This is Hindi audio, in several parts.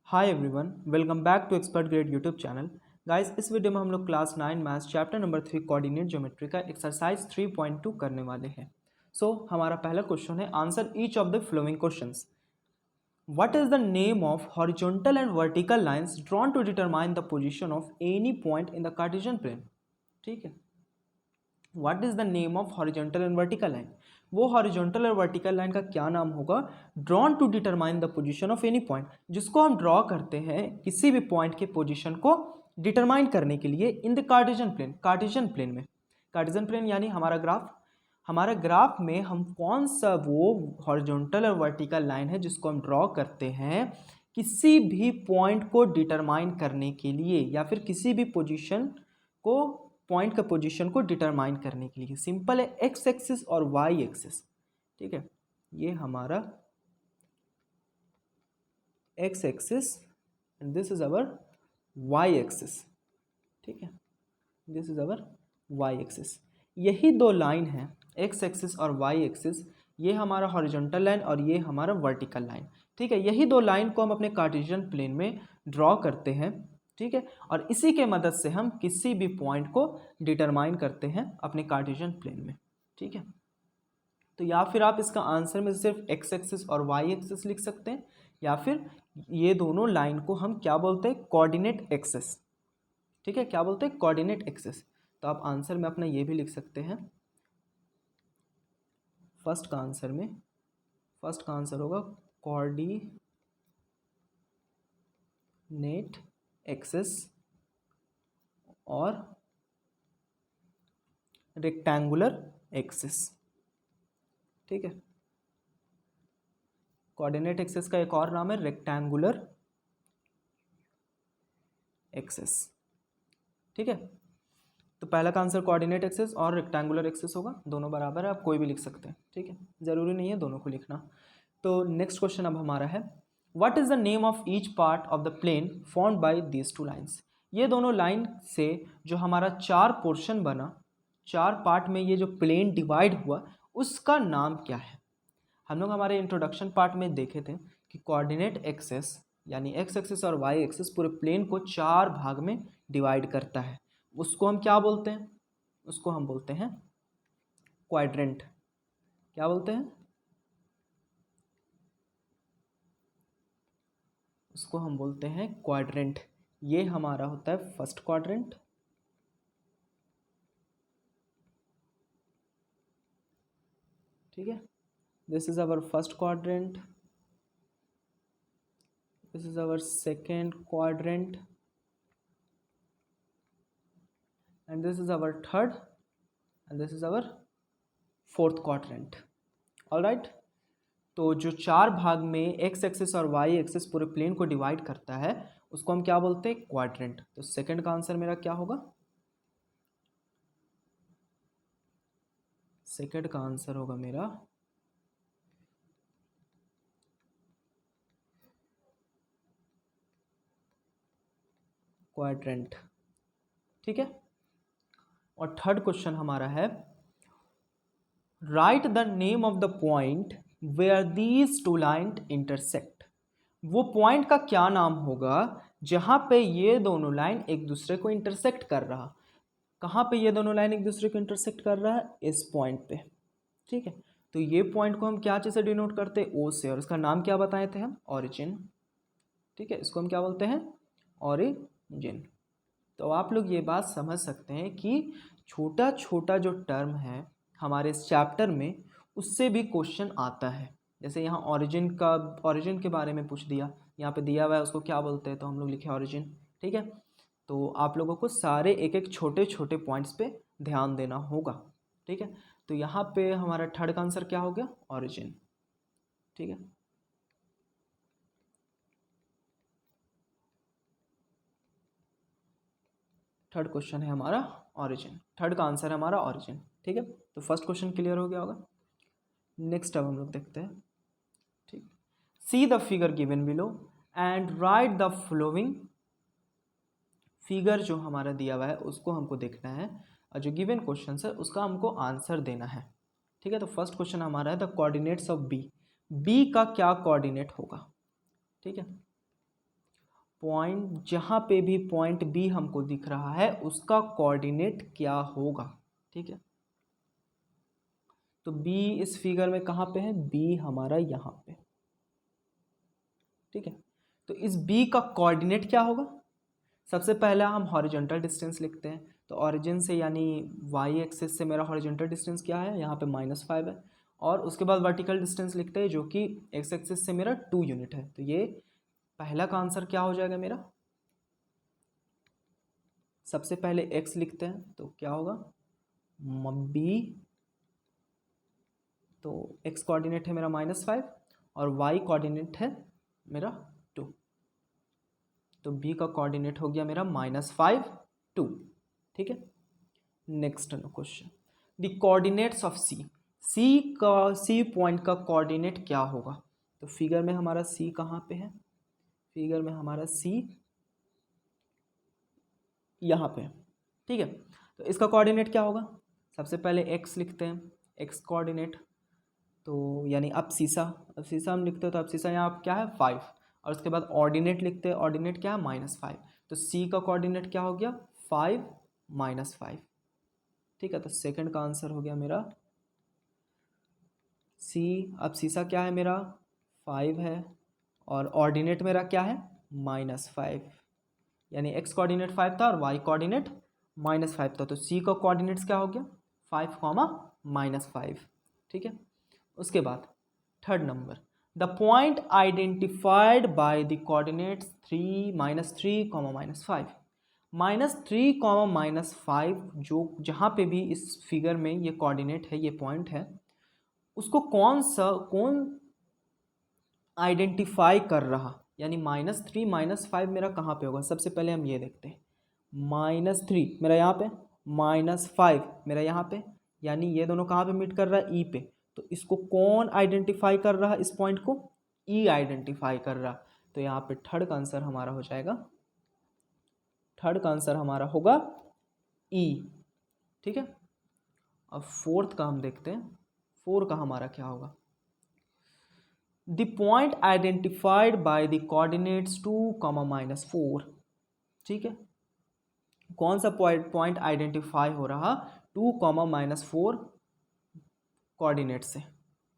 Hi everyone, welcome back to expert grade YouTube channel. Guys, इस वीडियो में हम लोग class 9 maths chapter number 3 coordinate geometry का एक्सरसाइज 3.2 करने वाले हैं। हमारा पहला क्वेश्चन है, answer each of the following questions. What is the name of horizontal and vertical lines drawn to determine the position of any point in the Cartesian plane. ठीक है, what is the name of horizontal and vertical line. वो हॉरिजॉन्टल और वर्टिकल लाइन का क्या नाम होगा? Drawn to determine the position of any point, जिसको हम ड्रॉ करते हैं किसी भी पॉइंट के पोजीशन को डिटरमाइन करने के लिए in the Cartesian plane. Cartesian plane में, कार्टेशियन प्लेन यानी हमारा ग्राफ में हम कौन सा वो हॉरिजॉन्टल और वर्टिकल लाइन है जिसको हम ड्रॉ करते हैं किसी भी पॉइंट को डिटरमाइन करने के लिए, या फिर किसी भी पोजीशन को, पॉइंट का पोजीशन को डिटरमाइन करने के लिए। सिंपल है, एक्स एक्सिस और वाई एक्सिस। ठीक है, ये हमारा X axis and this is our Y axis. ठीक है, this is our Y axis. यही दो लाइन है, एक्स एक्सिस और वाई एक्सिस। ये हमारा हॉरिजॉन्टल लाइन और ये हमारा वर्टिकल लाइन। ठीक है, यही दो लाइन को हम अपने कार्टेशियन प्लेन में ड्रॉ करते हैं। ठीक है, और इसी के मदद से हम किसी भी पॉइंट को डिटरमाइन करते हैं अपने कार्टेशियन प्लेन में। ठीक है, तो या फिर आप इसका आंसर में सिर्फ एक्स एक्सिस और वाई एक्सिस लिख सकते हैं, या फिर ये दोनों लाइन को हम क्या बोलते हैं? Coordinate axis. ठीक है, क्या बोलते हैं? Coordinate axis. तो आप आंसर में अपना ये भी लिख सकते हैं। फर्स्ट का आंसर होगा कोऑर्डिनेट एक्सिस और रेक्टेंगुलर एक्सिस। ठीक है, कोऑर्डिनेट एक्सिस का एक और नाम है रेक्टेंगुलर एक्सिस। ठीक है, तो पहला का आंसर कोऑर्डिनेट एक्सिस और रेक्टेंगुलर एक्सिस होगा, दोनों बराबर है, आप कोई भी लिख सकते हैं। ठीक है, जरूरी नहीं है दोनों को लिखना। तो नेक्स्ट क्वेश्चन अब हमारा है, what is the name of each part of the plane formed by these two lines. ये दोनों लाइन से जो हमारा चार पोर्शन बना, चार पार्ट में ये जो प्लेन डिवाइड हुआ, उसका नाम क्या है? हम लोग हमारे इंट्रोडक्शन पार्ट में देखे थे कि कोऑर्डिनेट एक्सिस यानी एक्स एक्सिस और वाई एक्सिस पूरे प्लेन को चार भाग में डिवाइड करता है। उसको हम क्या बोलते हैं? उसको हम बोलते हैं क्वाड्रेंट। क्या बोलते हैं? उसको हम बोलते हैं क्वाड्रेंट। ये हमारा होता है फर्स्ट क्वाड्रेंट। ठीक है, this is our first quadrant, this is our second quadrant, and this is our third, and this is our fourth quadrant. all right, तो जो चार भाग में एक्स एक्सिस और वाई एक्सिस पूरे प्लेन को डिवाइड करता है उसको हम क्या बोलते हैं? क्वाड्रेंट। तो सेकंड का आंसर मेरा क्या होगा? सेकंड का आंसर होगा मेरा क्वाड्रेंट। ठीक है, और थर्ड क्वेश्चन हमारा है, write the name of the point where these two line intersect. वो पॉइंट का क्या नाम होगा जहां पे ये दोनों लाइन एक दूसरे को इंटरसेक्ट कर रहा? कहां पे ये दोनों लाइन एक दूसरे को इंटरसेक्ट कर रहा है? इस पॉइंट पे। ठीक है, तो ये पॉइंट को हम क्या चीज़ से डिनोट करते हैं? ओ से, और इसका नाम क्या बताए थे हम? ऑरिजिन। ठीक है, इसको हम क्या बोलते हैं? ऑरिजिन। तो आप लोग ये बात समझ सकते हैं कि छोटा छोटा जो टर्म है हमारे इस चैप्टर में, उससे भी क्वेश्चन आता है। जैसे यहाँ ऑरिजिन के बारे में पूछ दिया, यहाँ पे दिया हुआ है उसको क्या बोलते हैं, तो हम लोग लिखे ऑरिजिन। ठीक है, तो आप लोगों को सारे एक एक छोटे छोटे पॉइंट्स पे ध्यान देना होगा। ठीक है, तो यहाँ पे हमारा थर्ड का आंसर क्या हो गया? ऑरिजिन। ठीक है, थर्ड क्वेश्चन है हमारा ऑरिजिन, थर्ड का आंसर है हमारा ऑरिजिन। ठीक है, तो फर्स्ट क्वेश्चन क्लियर हो गया होगा। नेक्स्ट अब हम लोग देखते हैं। ठीक, see the figure given below and right the flowing. Figure जो हमारा दिया हुआ है उसको हमको देखना है, और जो गिवन क्वेश्चन है उसका हमको आंसर देना है। ठीक है, तो फर्स्ट क्वेश्चन हमारा है the coordinates of B. B का क्या कोऑर्डिनेट होगा? ठीक है, पॉइंट जहाँ पे भी पॉइंट बी हमको दिख रहा है उसका कोऑर्डिनेट क्या होगा। ठीक है, तो बी इस फिगर में कहाँ पे है, बी हमारा यहाँ पे। ठीक है, तो इस बी का कोऑर्डिनेट क्या होगा। सबसे पहले हम हॉरिजॉन्टल डिस्टेंस लिखते हैं, तो ऑरिजिन से यानी वाई एक्सिस से मेरा हॉरिजॉन्टल डिस्टेंस क्या है, यहाँ पे -5 है। और उसके बाद वर्टिकल डिस्टेंस लिखते हैं जो कि एक्स एक्सिस से मेरा 2 यूनिट है। तो ये पहला का आंसर क्या हो जाएगा मेरा, सबसे पहले x लिखते हैं तो क्या होगा बी, तो x कोऑर्डिनेट है मेरा -5 और y कोऑर्डिनेट है मेरा 2, तो b का कोऑर्डिनेट हो गया मेरा -5 2। ठीक है, next question, the coordinates of C point का कोऑर्डिनेट क्या होगा। तो फिगर में हमारा c कहाँ पे है, फिगर में हमारा c यहाँ पे। ठीक है, तो इसका कोऑर्डिनेट क्या होगा, सबसे पहले x लिखते हैं, x कोऑर्डिनेट तो यानी अब सीसा हम लिखते हैं, तो अब सीसा यहाँ क्या है 5, और उसके बाद ऑर्डिनेट लिखते हैं, ऑर्डिनेट क्या है -5, तो c का कोऑर्डिनेट क्या हो गया 5 -5। ठीक है, तो सेकंड का आंसर हो गया मेरा c। अब सीसा क्या है मेरा 5 है और ऑर्डिनेट मेरा क्या है -5, यानी x कोऑर्डिनेट 5 था और y कोऑर्डिनेट -5 था, तो c का कोऑर्डिनेट्स क्या हो गया 5, -5। ठीक है, उसके बाद third number, the point identified by the coordinates 3 -3, -5। -3, -5 जो जहाँ पे भी इस फिगर में ये कोऑर्डिनेट है, ये पॉइंट है, उसको कौन आइडेंटिफाई कर रहा, यानी -3 -5 मेरा कहाँ पे होगा। सबसे पहले हम ये देखते हैं, -3 मेरा यहाँ पे, -5 मेरा यहाँ पे, यानी ये दोनों कहाँ पे मीट कर रहा है, ई पे। तो इसको कौन आइडेंटिफाई कर रहा है, इस पॉइंट को ई आइडेंटिफाई कर रहा। तो यहाँ पे थर्ड का आंसर हमारा हो जाएगा, थर्ड का आंसर हमारा होगा ई। ठीक है, अब फोर्थ का हम देखते हैं, फोर का हमारा क्या होगा, the point identified by the coordinates 2, -4। ठीक है, कौन सा पॉइंट आइडेंटिफाई हो रहा 2, -4 कोऑर्डिनेट से।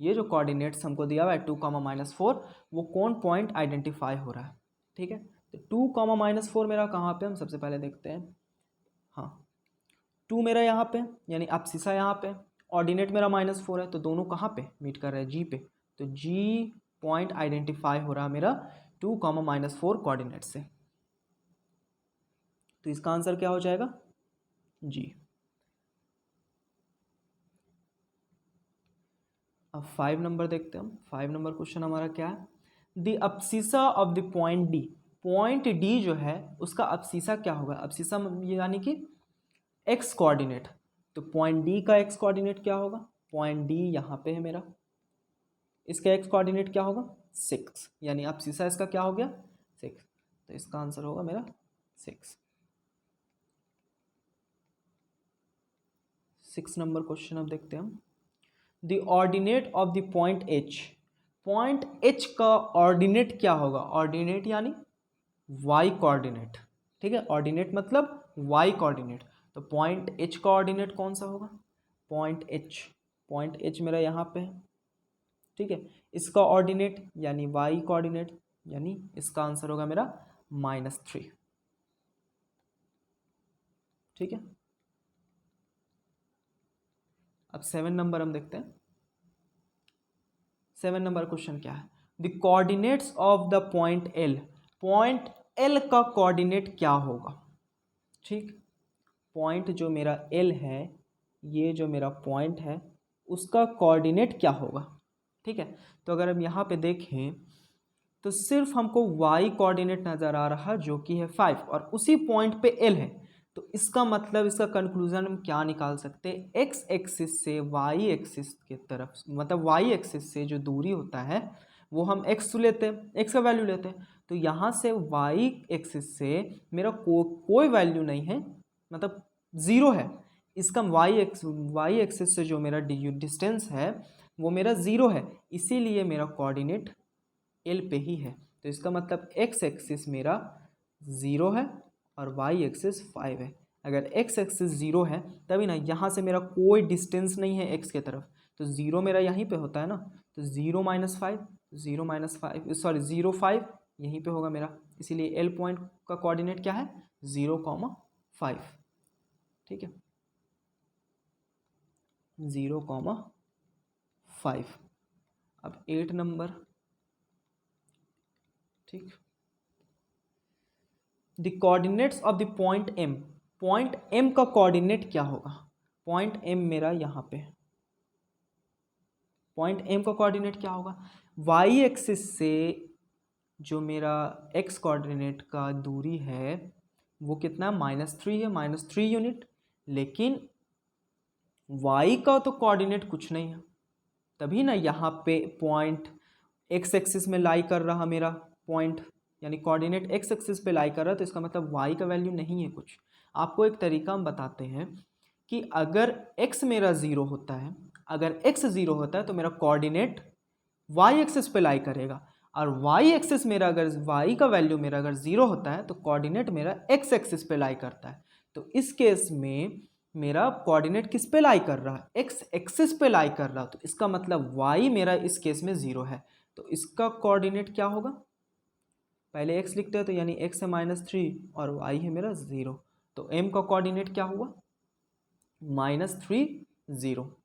ये जो कोऑर्डिनेट्स हमको दिया हुआ है 2, -4, वो कौन पॉइंट आइडेंटिफाई हो रहा है। ठीक है, तो 2, -4 मेरा कहाँ पे, हम सबसे पहले देखते हैं। हाँ, 2 मेरा यहाँ पे, यानी अब सीसा यहाँ पे, ऑर्डिनेट मेरा -4 है, तो दोनों कहाँ पे मीट कर रहे हैं, जी पे। तो जी पॉइंट आइडेंटिफाई हो रहा मेरा 2, -4 कोऑर्डिनेट से। तो इसका आंसर क्या हो जाएगा, जी। अब 5 नंबर देखते हैं हम, 5 नंबर क्वेश्चन हमारा क्या है, the abscissa of the point D. Point D जो है उसका अब्सिसा क्या होगा, अब्सिसा यानी कि एक्स कोऑर्डिनेट। तो पॉइंट डी का एक्स कोऑर्डिनेट क्या होगा, पॉइंट डी यहाँ पे है मेरा, इसका एक्स कोऑर्डिनेट क्या होगा 6, यानी अब्सिसा इसका क्या हो गया 6, तो इसका आंसर होगा मेरा 6। 6 नंबर क्वेश्चन अब देखते हैं हम, the ordinate of the point H. Point H का ऑर्डिनेट क्या होगा, ऑर्डिनेट यानी वाई कोऑर्डिनेट। ठीक है, ऑर्डिनेट मतलब वाई कोऑर्डिनेट, तो पॉइंट एच का ऑर्डिनेट कौन सा होगा, पॉइंट एच मेरा यहाँ पे है। ठीक है, इसका ऑर्डिनेट यानी वाई कोऑर्डिनेट, यानी इसका आंसर होगा मेरा -3। ठीक है, अब 7 नंबर हम देखते हैं। 7 नंबर क्वेश्चन क्या है, the coordinates of the point L. Point L का कोऑर्डिनेट क्या होगा। ठीक, पॉइंट जो मेरा एल है, ये जो मेरा पॉइंट है उसका कोऑर्डिनेट क्या होगा। ठीक है, तो अगर हम यहाँ पे देखें तो सिर्फ हमको y कोऑर्डिनेट नज़र आ रहा जो कि है 5 और उसी पॉइंट पे l है। तो इसका मतलब, इसका कंक्लूजन हम क्या निकाल सकते हैं, x एक्सिस से y एक्सिस के तरफ, मतलब y एक्सिस से जो दूरी होता है वो हम x लेते हैं, x का वैल्यू लेते हैं। तो यहाँ से y एक्सिस से मेरा कोई वैल्यू नहीं है, मतलब ज़ीरो है। इसका y एक्सिस से जो मेरा डिस्टेंस है वो मेरा ज़ीरो है, इसीलिए मेरा कोऑर्डिनेट एल पे ही है। तो इसका मतलब एक्स एक्सिस मेरा 0 है और वाई एक्सिस 5 है। अगर एक्स एक्सिस 0 है तभी ना, यहाँ से मेरा कोई डिस्टेंस नहीं है एक्स के तरफ, तो 0 मेरा यहीं पे होता है ना, तो 0 - 5, 0 - 5 सॉरी 0 5 यहीं पे होगा मेरा, इसीलिए एल पॉइंट का कोऑर्डिनेट क्या है 0,5। ठीक है, 0,5। अब 8 नंबर, ठीक, the coordinates of the point M. Point M का कोऑर्डिनेट क्या होगा? पॉइंट एम मेरा यहाँ पे, पॉइंट एम का कोऑर्डिनेट क्या होगा? वाई एक्सिस से जो मेरा एक्स कोऑर्डिनेट का दूरी है वो कितना, -3 है, -3 यूनिट। लेकिन वाई का तो कोऑर्डिनेट कुछ नहीं है, तभी ना यहाँ पे पॉइंट एक्स एक्सिस में लाई कर रहा मेरा पॉइंट, यानी कोऑर्डिनेट एक्स एक्सिस पे लाई कर रहा है, तो इसका मतलब वाई का वैल्यू नहीं है कुछ। आपको एक तरीका हम बताते हैं कि अगर एक्स मेरा 0 होता है, अगर एक्स 0 होता है तो मेरा कोऑर्डिनेट वाई एक्सिस पे लाई करेगा, और वाई एक्सिस मेरा अगर वाई का वैल्यू मेरा अगर 0 होता है तो कोऑर्डिनेट मेरा एक्स एक्सिस पे लाई करता है। तो इस केस में मेरा कोऑर्डिनेट किस पे लाई कर रहा है, एक्स एक्सिस पे लाई कर रहा है, तो इसका मतलब वाई मेरा इस केस में 0 है। तो इसका कोऑर्डिनेट क्या होगा, पहले x लिखते हैं तो यानी x है -3 और y है मेरा 0, तो m का कोऑर्डिनेट क्या हुआ -3 0।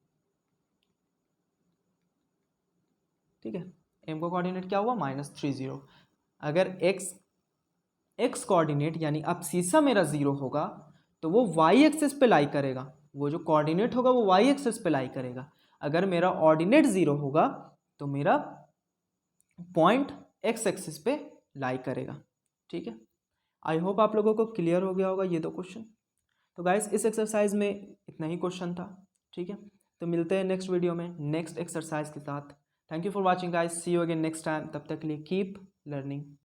ठीक है, m का कोऑर्डिनेट क्या हुआ -3 0। अगर x कोऑर्डिनेट यानी अब शीशा मेरा 0 होगा तो वो y एक्सिस पे लाई करेगा, वो जो कोऑर्डिनेट होगा वो y एक्सिस पे लाई करेगा। अगर मेरा ऑर्डिनेट 0 होगा तो मेरा पॉइंट x एक्सिस पे लाई करेगा। ठीक है, आई होप आप लोगों को क्लियर हो गया होगा ये दो क्वेश्चन। तो गाइस इस एक्सरसाइज में इतना ही क्वेश्चन था। ठीक है, तो मिलते हैं नेक्स्ट वीडियो में नेक्स्ट एक्सरसाइज के साथ। Thank you for watching guys, see you again next time. तब तक के लिए कीप लर्निंग।